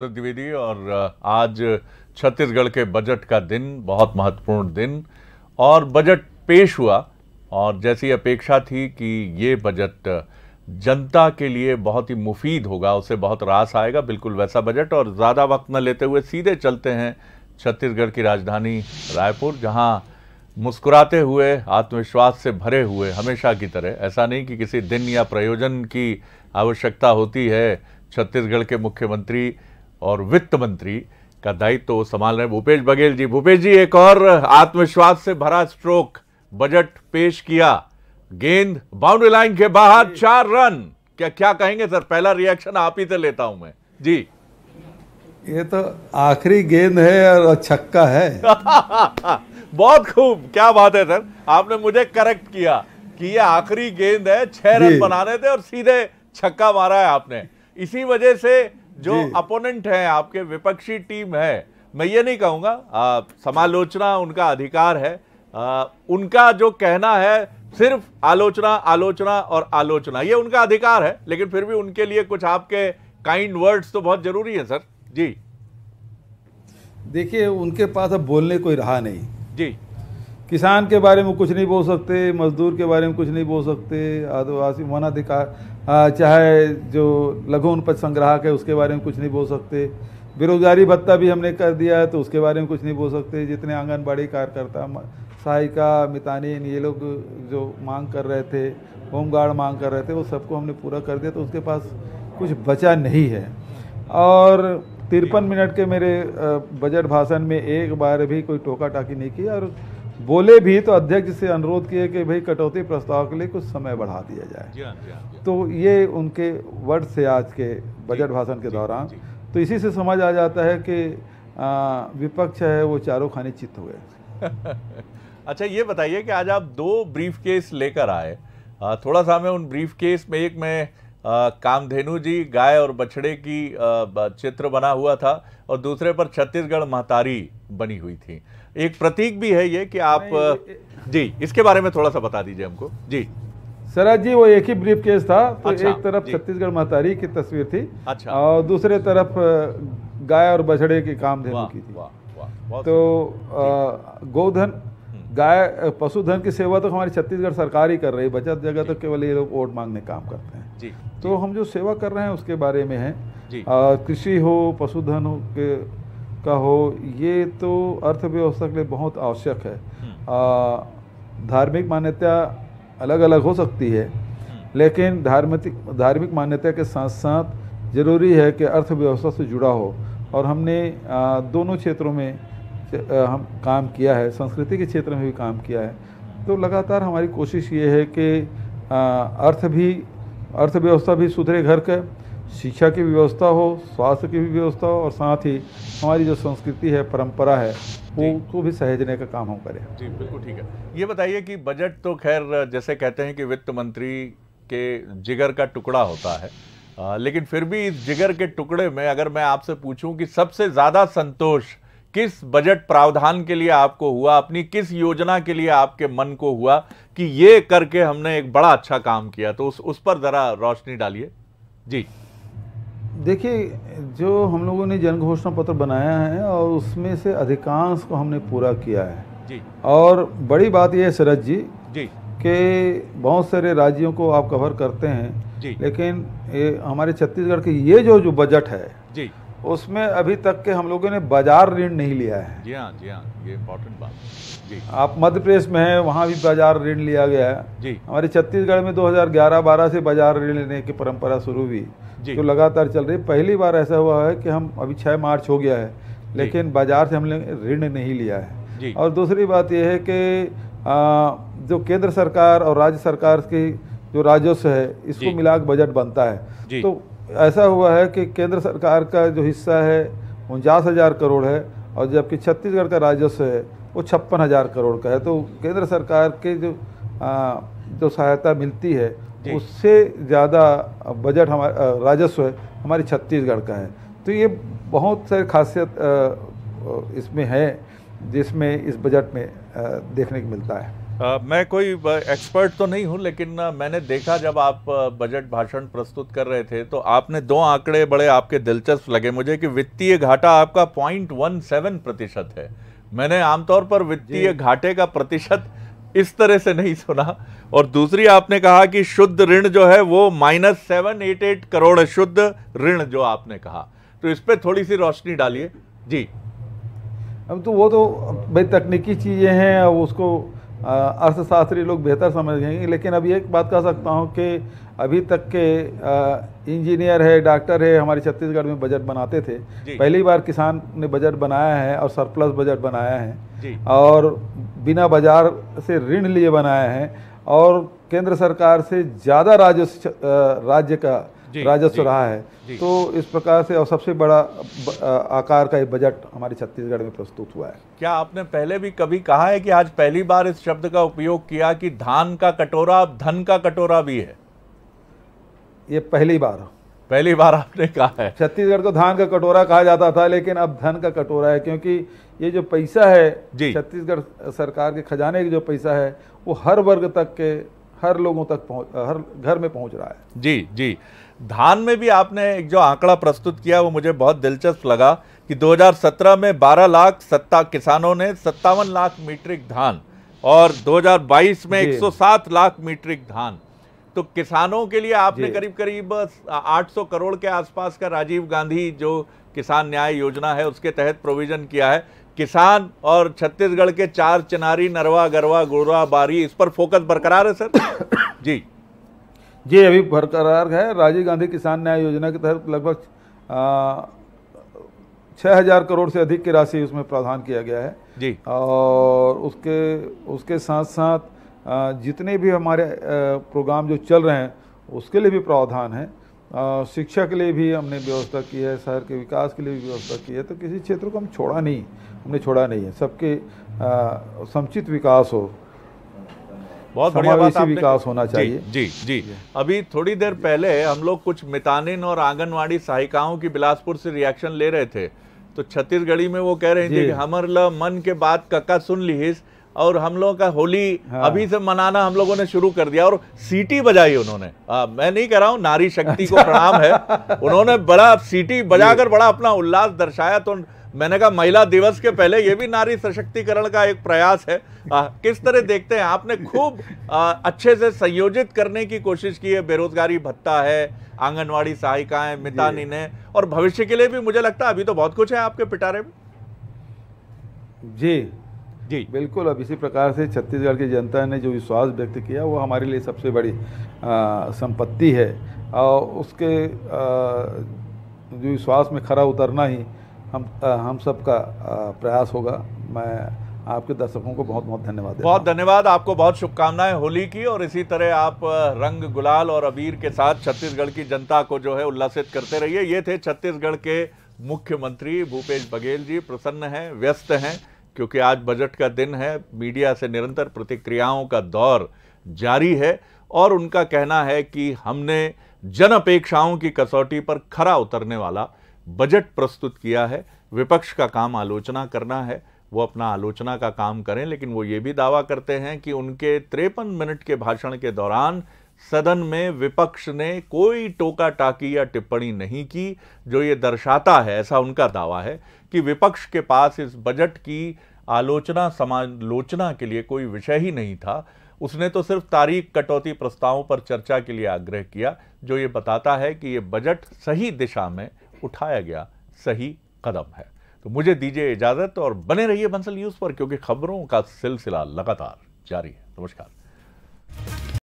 द्विवेदी और आज छत्तीसगढ़ के बजट का दिन, बहुत महत्वपूर्ण दिन, और बजट पेश हुआ और जैसी अपेक्षा थी कि ये बजट जनता के लिए बहुत ही मुफीद होगा, उसे बहुत रास आएगा, बिल्कुल वैसा बजट। और ज़्यादा वक्त न लेते हुए सीधे चलते हैं छत्तीसगढ़ की राजधानी रायपुर, जहां मुस्कुराते हुए, आत्मविश्वास से भरे हुए, हमेशा की तरह, ऐसा नहीं कि किसी दिन या प्रयोजन की आवश्यकता होती है, छत्तीसगढ़ के मुख्यमंत्री और वित्त मंत्री का दायित्व तो संभाल रहे हैं भूपेश बघेल जी। भूपेश जी, एक और आत्मविश्वास से भरा स्ट्रोक बजट पेश किया, गेंद बाउंड्री लाइन के बाहर 4 रन। क्या कहेंगे सर? पहला रिएक्शन आप ही से लेता हूं मैं जी। ये तो आखिरी गेंद है और छक्का है। बहुत खूब, क्या बात है सर, आपने मुझे करेक्ट किया कि ये आखिरी गेंद है, 6 रन बनाने थे और सीधे छक्का मारा है आपने। इसी वजह से जो अपोनेंट है, आपके विपक्षी टीम है, मैं ये नहीं कहूंगा, समालोचना उनका अधिकार है, उनका जो कहना है सिर्फ आलोचना आलोचना और आलोचना, ये उनका अधिकार है, लेकिन फिर भी उनके लिए कुछ आपके काइंड वर्ड्स तो बहुत जरूरी है सर जी। देखिए, उनके पास अब बोलने कोई रहा नहीं जी। किसान के बारे में कुछ नहीं बोल सकते, मजदूर के बारे में कुछ नहीं बोल सकते, आदिवासी वनाधिकार, चाहे जो लघु उपज संग्राहक है उसके बारे में कुछ नहीं बोल सकते, बेरोजगारी भत्ता भी हमने कर दिया है तो उसके बारे में कुछ नहीं बोल सकते, जितने आंगनबाड़ी कार्यकर्ता, सहायिका, मितानिन, ये लोग जो मांग कर रहे थे, होमगार्ड मांग कर रहे थे, वो सबको हमने पूरा कर दिया, तो उसके पास कुछ बचा नहीं है। और 53 मिनट के मेरे बजट भाषण में एक बार भी कोई टोका टाकी नहीं किया, और बोले भी तो अध्यक्ष से अनुरोध किए कि भाई कटौती प्रस्ताव के लिए कुछ समय बढ़ा दिया जाए। तो ये उनके वर्ड से आज के बजट भाषण के दौरान, तो इसी से समझ आ जाता है कि विपक्ष है वो चारों खाने चित्त हुए। अच्छा, ये बताइए कि आज आप 2 ब्रीफ केस लेकर आए, थोड़ा सा हमें उन ब्रीफ केस में, एक में कामधेनु जी, गाय और बछड़े की चित्र बना हुआ था और दूसरे पर छत्तीसगढ़ महतारी बनी हुई थी। एक प्रतीक भी है ये कि आप जी, इसके बारे में थोड़ा सा बता दीजिए हमको जी। सरज जी, वो एक ही ब्रीफ केस था, तो अच्छा, एक तरफ छत्तीसगढ़ महतारी की तस्वीर थी, अच्छा, और दूसरे तरफ गाय और बछड़े की कामधेनु की थी। तो गोधन, गाय, पशुधन की सेवा तो हमारी छत्तीसगढ़ सरकार ही कर रही है, बचत जगह तो केवल ये लोग वोट मांगने काम करते हैं जी। तो हम जो सेवा कर रहे हैं उसके बारे में है, कृषि हो, पशुधन हो का हो, ये तो अर्थव्यवस्था के लिए बहुत आवश्यक है। धार्मिक मान्यता अलग अलग हो सकती है, लेकिन धार्मिक मान्यता के साथ साथ जरूरी है कि अर्थव्यवस्था से जुड़ा हो, और हमने दोनों क्षेत्रों में हम काम किया है, संस्कृति के क्षेत्र में भी काम किया है। तो लगातार हमारी कोशिश ये है कि अर्थव्यवस्था भी सुधरे, घर का शिक्षा की व्यवस्था हो, स्वास्थ्य की भी व्यवस्था हो, और साथ ही हमारी जो संस्कृति है, परंपरा है, वो भी सहेजने का काम हम करें। जी बिल्कुल ठीक है। ये बताइए कि बजट तो खैर जैसे कहते हैं कि वित्त मंत्री के जिगर का टुकड़ा होता है, लेकिन फिर भी इस जिगर के टुकड़े में अगर मैं आपसे पूछूं कि सबसे ज्यादा संतोष किस बजट प्रावधान के लिए आपको हुआ, अपनी किस योजना के लिए आपके मन को हुआ कि ये करके हमने एक बड़ा अच्छा काम किया, तो उस पर जरा रोशनी डालिए जी। देखिए, जो हम लोगों ने जन घोषणा पत्र बनाया है और उसमें से अधिकांश को हमने पूरा किया है जी। और बड़ी बात यह है शरद जी जी कि बहुत सारे राज्यों को आप कवर करते हैं जी, लेकिन हमारे छत्तीसगढ़ के ये जो बजट है जी, उसमें अभी तक के हम लोगों ने बाजार ऋण नहीं लिया है। जी हाँ, ये इम्पोर्टेंट बात जी। आप मध्य प्रदेश में हैं, वहाँ भी बाजार ऋण लिया गया है जी। हमारे छत्तीसगढ़ में 2011-12 से बाजार ऋण लेने की परंपरा शुरू हुई, जो लगातार चल रही। पहली बार ऐसा हुआ है कि हम अभी 6 मार्च हो गया है लेकिन बाजार से हमने ऋण नहीं लिया है। और दूसरी बात यह है कि जो केंद्र सरकार और राज्य सरकार की जो राजस्व है, इसको मिलाकर बजट बनता है। तो ऐसा हुआ है कि केंद्र सरकार का जो हिस्सा है 49,000 करोड़ है, और जबकि छत्तीसगढ़ का राजस्व है वो 56,000 करोड़ का है। तो केंद्र सरकार के जो सहायता मिलती है उससे ज़्यादा बजट हमारा राजस्व है हमारी छत्तीसगढ़ का है। तो ये बहुत सारी खासियत इसमें है जिसमें इस बजट में देखने को मिलता है। मैं कोई एक्सपर्ट तो नहीं हूं, लेकिन मैंने देखा जब आप बजट भाषण प्रस्तुत कर रहे थे तो आपने दो आंकड़े बड़े आपके दिलचस्प लगे मुझे कि वित्तीय घाटा आपका 0.17% है। मैंने आमतौर पर वित्तीय घाटे का प्रतिशत इस तरह से नहीं सुना। और दूसरी आपने कहा कि शुद्ध ऋण जो है वो -788 करोड़ है, शुद्ध ऋण जो आपने कहा, तो इस पे थोड़ी सी रोशनी डालिए जी। अब तो वो तो भाई तकनीकी चीज़ें हैं, अब उसको अर्थशास्त्री लोग बेहतर समझेंगे। लेकिन अब एक बात कह सकता हूँ कि अभी तक के इंजीनियर है, डॉक्टर है, हमारे छत्तीसगढ़ में बजट बनाते थे। पहली बार किसान ने बजट बनाया है और सरप्लस बजट बनाया है और बिना बाजार से ऋण लिए बनाया है और केंद्र सरकार से ज़्यादा राज्य का राजस्व रहा है। तो इस प्रकार से और सबसे बड़ा आकार का ये बजट हमारे छत्तीसगढ़ में प्रस्तुत हुआ है। क्या आपने पहले भी कभी कहा है कि आज पहली बार इस शब्द का उपयोग किया कि धान का कटोरा अब धन का कटोरा भी है? ये पहली बार आपने कहा है। छत्तीसगढ़ को धान का कटोरा कहा जाता था, लेकिन अब धन का कटोरा है, क्योंकि ये जो पैसा है छत्तीसगढ़ सरकार के खजाने की जो पैसा है वो हर वर्ग तक के, हर लोगों तक हर घर में पहुंच रहा है। जी। धान में भी आपने एक जो आंकड़ा प्रस्तुत किया वो मुझे बहुत दिलचस्प लगा कि 2017 में 12 लाख किसानों ने 57 लाख मीट्रिक धान और 2022 में 107 लाख मीट्रिक धान। तो किसानों के लिए आपने करीब 800 करोड़ के आसपास का राजीव गांधी जो किसान न्याय योजना है उसके तहत प्रोविजन किया है। किसान और छत्तीसगढ़ के 4 चिनारी, नरवा, गरवा, गुड़वा, बारी, इस पर फोकस बरकरार है सर? जी अभी बरकरार है। राजीव गांधी किसान न्याय योजना के तहत लगभग 6000 करोड़ से अधिक की राशि उसमें प्रावधान किया गया है जी। और उसके साथ साथ जितने भी हमारे प्रोग्राम जो चल रहे हैं उसके लिए भी प्रावधान है। शिक्षा के लिए भी हमने व्यवस्था की है, शहर के विकास के लिए भी व्यवस्था की है। तो किसी क्षेत्र को हमने छोड़ा नहीं है। सबके समुचित विकास हो, बहुत बढ़िया बात आपने, विकास होना चाहिए। जी। अभी थोड़ी देर पहले हम लोग कुछ मितानिन और आंगनवाड़ी सहायिकाओं की बिलासपुर से रिएक्शन ले रहे थे, तो छत्तीसगढ़ी में वो कह रहे थे कि हमर ल मन के बात कक्का सुन लीस, और हम लोगों का होली अभी से मनाना हम लोगों ने शुरू कर दिया। और सीटी बजाई उन्होंने। मैं नहीं कह रहा हूं, नारी शक्ति को प्रणाम है, उन्होंने बड़ा सीटी बजाकर बड़ा अपना उल्लास दर्शाया। तो मैंने कहा महिला दिवस के पहले ये भी नारी सशक्तिकरण का एक प्रयास है। किस तरह देखते हैं? आपने खूब अच्छे से संयोजित करने की कोशिश की है। बेरोजगारी भत्ता है, आंगनवाड़ी सहायिकाएं, मितानिन है, और भविष्य के लिए भी मुझे लगता है अभी तो बहुत कुछ है आपके पिटारे में। जी बिल्कुल। अब इसी प्रकार से छत्तीसगढ़ की जनता ने जो विश्वास व्यक्त किया वो हमारे लिए सबसे बड़ी संपत्ति है और उसके जो विश्वास में खरा उतरना ही हम सबका प्रयास होगा। मैं आपके दर्शकों को बहुत बहुत धन्यवाद देता हूं। बहुत धन्यवाद, आपको बहुत शुभकामनाएं होली की, और इसी तरह आप रंग, गुलाल और अबीर के साथ छत्तीसगढ़ की जनता को जो है उल्लासित करते रहिए। ये थे छत्तीसगढ़ के मुख्यमंत्री भूपेश बघेल जी। प्रसन्न हैं, व्यस्त हैं, क्योंकि आज बजट का दिन है। मीडिया से निरंतर प्रतिक्रियाओं का दौर जारी है और उनका कहना है कि हमने जन अपेक्षाओं की कसौटी पर खरा उतरने वाला बजट प्रस्तुत किया है। विपक्ष का काम आलोचना करना है, वो अपना आलोचना का काम करें, लेकिन वो ये भी दावा करते हैं कि उनके 53 मिनट के भाषण के दौरान सदन में विपक्ष ने कोई टोका टाकी या टिप्पणी नहीं की, जो ये दर्शाता है, ऐसा उनका दावा है कि विपक्ष के पास इस बजट की आलोचना समालोचना के लिए कोई विषय ही नहीं था। उसने तो सिर्फ तारीख कटौती प्रस्तावों पर चर्चा के लिए आग्रह किया, जो ये बताता है कि ये बजट सही दिशा में उठाया गया सही कदम है। तो मुझे दीजिए इजाजत और बने रहिए बंसल न्यूज़ पर, क्योंकि खबरों का सिलसिला लगातार जारी है। नमस्कार।